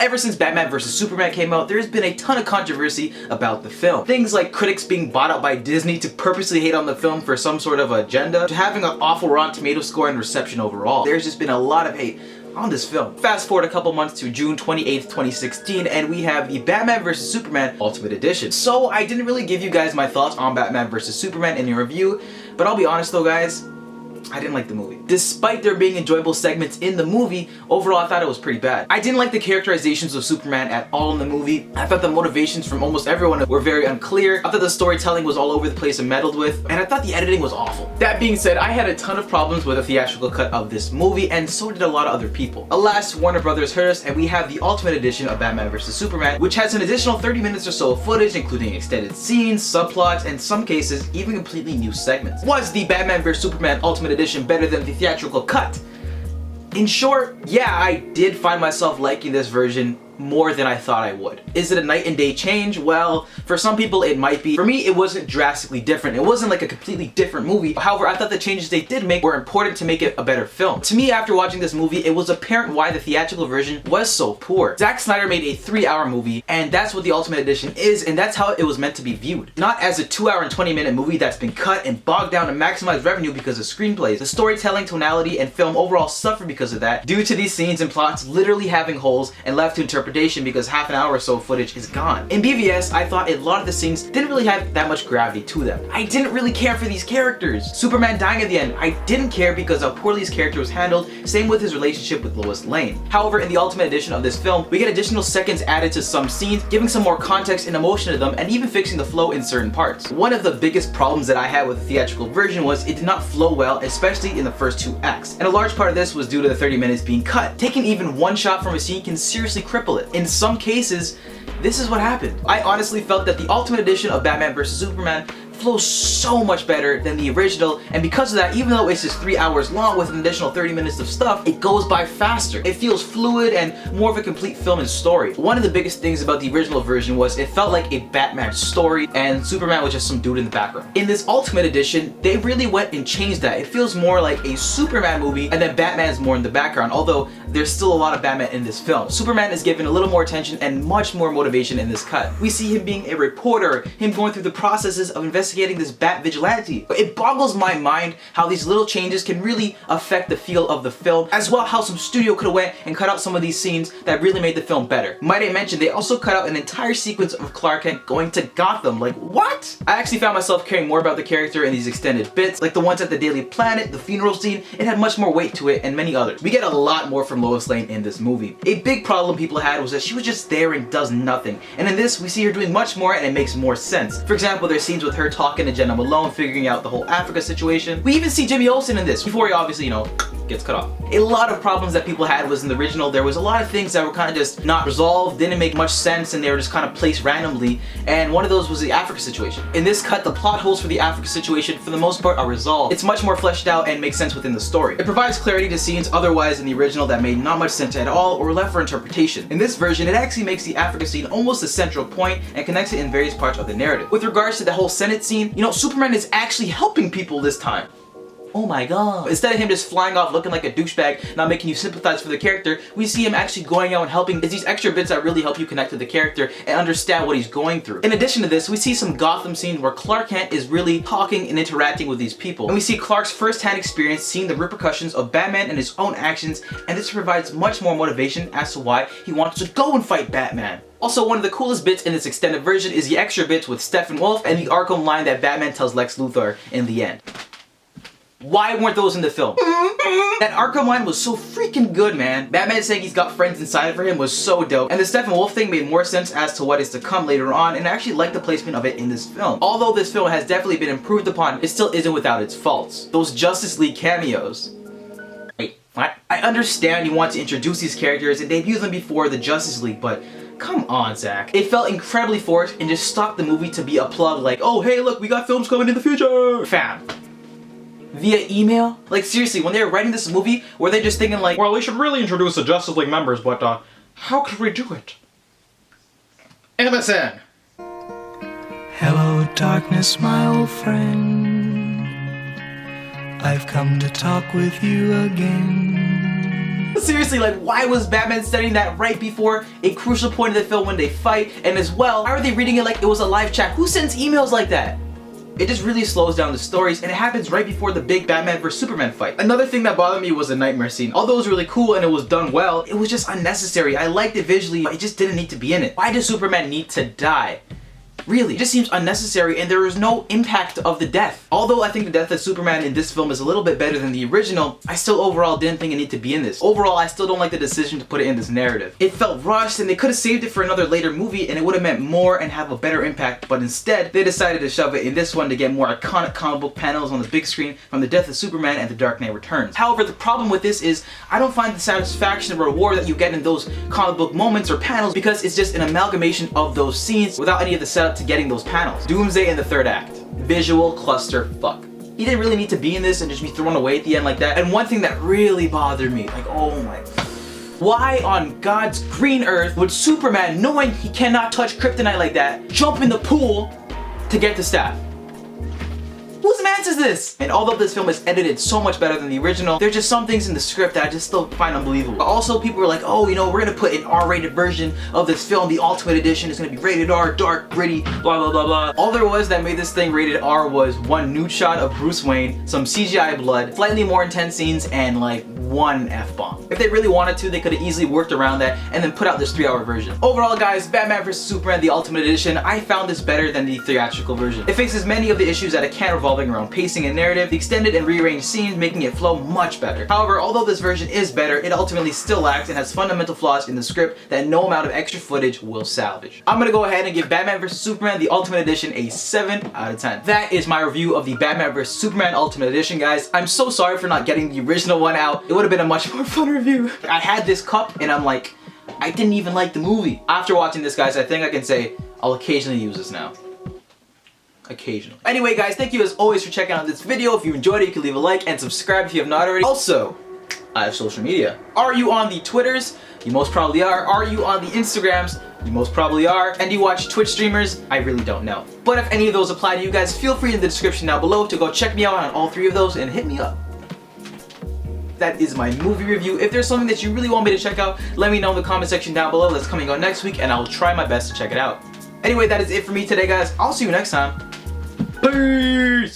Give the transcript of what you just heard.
Ever since Batman vs Superman came out, there's been a ton of controversy about the film. Things like critics being bought out by Disney to purposely hate on the film for some sort of agenda, to having an awful Rotten Tomatoes score and reception overall. There's just been a lot of hate on this film. Fast forward a couple months to June 28th, 2016, and we have the Batman vs Superman Ultimate Edition. So I didn't really give you guys my thoughts on Batman vs Superman in a review, but I'll be honest though guys, I didn't like the movie. Despite there being enjoyable segments in the movie, overall I thought it was pretty bad. I didn't like the characterizations of Superman at all in the movie. I thought the motivations from almost everyone were very unclear. I thought the storytelling was all over the place and meddled with, and I thought the editing was awful. That being said, I had a ton of problems with the theatrical cut of this movie, and so did a lot of other people. Alas, Warner Brothers heard us, and we have the Ultimate Edition of Batman vs Superman, which has an additional 30 minutes or so of footage, including extended scenes, subplots, and in some cases, even completely new segments. Was the Batman vs Superman Ultimate Edition better than the theatrical cut? In short, yeah, I did find myself liking this version more than I thought I would. Is it a night and day change? Well, for some people it might be. For me, it wasn't drastically different. It wasn't like a completely different movie. However, I thought the changes they did make were important to make it a better film. To me, after watching this movie, it was apparent why the theatrical version was so poor. Zack Snyder made a 3-hour movie, and that's what the Ultimate Edition is, and that's how it was meant to be viewed. Not as a 2-hour and 20-minute movie that's been cut and bogged down to maximize revenue because of screenplays. The storytelling, tonality, and film overall suffer because of that, due to these scenes and plots literally having holes and left to interpretation because half an hour or so of footage is gone. In BVS, I thought a lot of the scenes didn't really have that much gravity to them. I didn't really care for these characters. Superman dying at the end, I didn't care because how poorly his character was handled, same with his relationship with Lois Lane. However, in the Ultimate Edition of this film, we get additional seconds added to some scenes, giving some more context and emotion to them, and even fixing the flow in certain parts. One of the biggest problems that I had with the theatrical version was it did not flow well, especially in the first 2 acts. And a large part of this was due to the 30 minutes being cut. Taking even one shot from a scene can seriously cripple it. In some cases, this is what happened. I honestly felt that the Ultimate Edition of Batman vs Superman flows so much better than the original, and because of that, even though it's just 3 hours long with an additional 30 minutes of stuff, it goes by faster. It feels fluid and more of a complete film and story. One of the biggest things about the original version was it felt like a Batman story and Superman was just some dude in the background. In this Ultimate Edition, they really went and changed that. It feels more like a Superman movie and then Batman's more in the background, although there's still a lot of Batman in this film. Superman is given a little more attention and much more motivation in this cut. We see him being a reporter, him going through the processes of investigating this Bat vigilante. But it boggles my mind how these little changes can really affect the feel of the film, as well how some studio could have went and cut out some of these scenes that really made the film better. Might I mention, they also cut out an entire sequence of Clark Kent going to Gotham. Like, what? I actually found myself caring more about the character in these extended bits, like the ones at the Daily Planet, the funeral scene. It had much more weight to it, and many others. We get a lot more from Lois Lane in this movie. A big problem people had was that she was just there and does nothing. And in this, we see her doing much more and it makes more sense. For example, there's scenes with her talking to Jenna Malone, figuring out the whole Africa situation. We even see Jimmy Olsen in this, before he obviously, gets cut off. A lot of problems that people had was in the original. There was a lot of things that were kind of just not resolved, didn't make much sense, and they were just kind of placed randomly, and one of those was the Africa situation. In this cut, the plot holes for the Africa situation, for the most part, are resolved. It's much more fleshed out and makes sense within the story. It provides clarity to scenes otherwise in the original that made not much sense at all or were left for interpretation. In this version, it actually makes the Africa scene almost a central point and connects it in various parts of the narrative. With regards to the whole Senate scene, Superman is actually helping people this time. Oh my god. Instead of him just flying off looking like a douchebag, not making you sympathize for the character, we see him actually going out and helping. It's these extra bits that really help you connect to the character and understand what he's going through. In addition to this, we see some Gotham scenes where Clark Kent is really talking and interacting with these people. And we see Clark's first-hand experience seeing the repercussions of Batman and his own actions, and this provides much more motivation as to why he wants to go and fight Batman. Also, one of the coolest bits in this extended version is the extra bits with Steppenwolf and the Arkham line that Batman tells Lex Luthor in the end. Why weren't those in the film? That Arkham line was so freaking good, man. Batman saying he's got friends inside for him was so dope. And the Steppenwolf thing made more sense as to what is to come later on, and I actually like the placement of it in this film. Although this film has definitely been improved upon, it still isn't without its faults. Those Justice League cameos. Wait, what? I understand you want to introduce these characters and debut them before the Justice League, but come on, Zach. It felt incredibly forced and just stopped the movie to be a plug like, oh hey look, we got films coming in the future. Fam. Via email? Like seriously, when they were writing this movie, were they just thinking like, well, we should really introduce the Justice League members, but how could we do it? MSN. Hello darkness, my old friend. I've come to talk with you again. Seriously, like, why was Batman studying that right before a crucial point of the film when they fight? And as well, why are they reading it like it was a live chat? Who sends emails like that? It just really slows down the stories, and it happens right before the big Batman vs Superman fight. Another thing that bothered me was the nightmare scene. Although it was really cool and it was done well, it was just unnecessary. I liked it visually, but it just didn't need to be in it. Why does Superman need to die? Really, it just seems unnecessary, and there is no impact of the death. Although I think the death of Superman in this film is a little bit better than the original, I still overall didn't think it needed to be in this. Overall, I still don't like the decision to put it in this narrative. It felt rushed, and they could have saved it for another later movie, and it would have meant more and have a better impact, but instead, they decided to shove it in this one to get more iconic comic book panels on the big screen from the death of Superman and the Dark Knight Returns. However, the problem with this is, I don't find the satisfaction or reward that you get in those comic book moments or panels because it's just an amalgamation of those scenes without any of the setup to getting those panels. Doomsday in the third act. Visual cluster fuck. He didn't really need to be in this and just be thrown away at the end like that. And one thing that really bothered me, like, oh my... Why on God's green earth would Superman, knowing he cannot touch kryptonite like that, jump in the pool to get the staff? Whose man's is this? And although this film is edited so much better than the original, there's just some things in the script that I just still find unbelievable. But also, people were like, oh, you know, we're gonna put an R-rated version of this film. The Ultimate Edition is gonna be rated R, dark, gritty, blah, blah, blah, blah. All there was that made this thing rated R was one nude shot of Bruce Wayne, some CGI blood, slightly more intense scenes, and like one F-bomb. If they really wanted to, they could have easily worked around that and then put out this 3-hour version. Overall, guys, Batman vs Superman, the Ultimate Edition, I found this better than the theatrical version. It fixes many of the issues that it can revolving around pacing and narrative, the extended and rearranged scenes making it flow much better. However, although this version is better, it ultimately still lacks and has fundamental flaws in the script that no amount of extra footage will salvage. I'm gonna go ahead and give Batman vs Superman, the Ultimate Edition, a 7 out of 10. That is my review of the Batman vs Superman Ultimate Edition, guys. I'm so sorry for not getting the original one out. It would have been a much more fun review. I had this cup and I'm like, I didn't even like the movie. After watching this, guys, I think I can say I'll occasionally use this now. Occasionally. Anyway, guys, thank you as always for checking out this video. If you enjoyed it, you can leave a like and subscribe if you have not already. Also, I have social media. Are you on the Twitters? You most probably are. Are you on the Instagrams? You most probably are. And do you watch Twitch streamers? I really don't know. But if any of those apply to you guys, feel free in the description down below to go check me out on all 3 of those and hit me up. That is my movie review. If there's something that you really want me to check out, let me know in the comment section down below. That's coming out next week and I'll try my best to check it out. Anyway, that is it for me today, guys. I'll see you next time. Peace!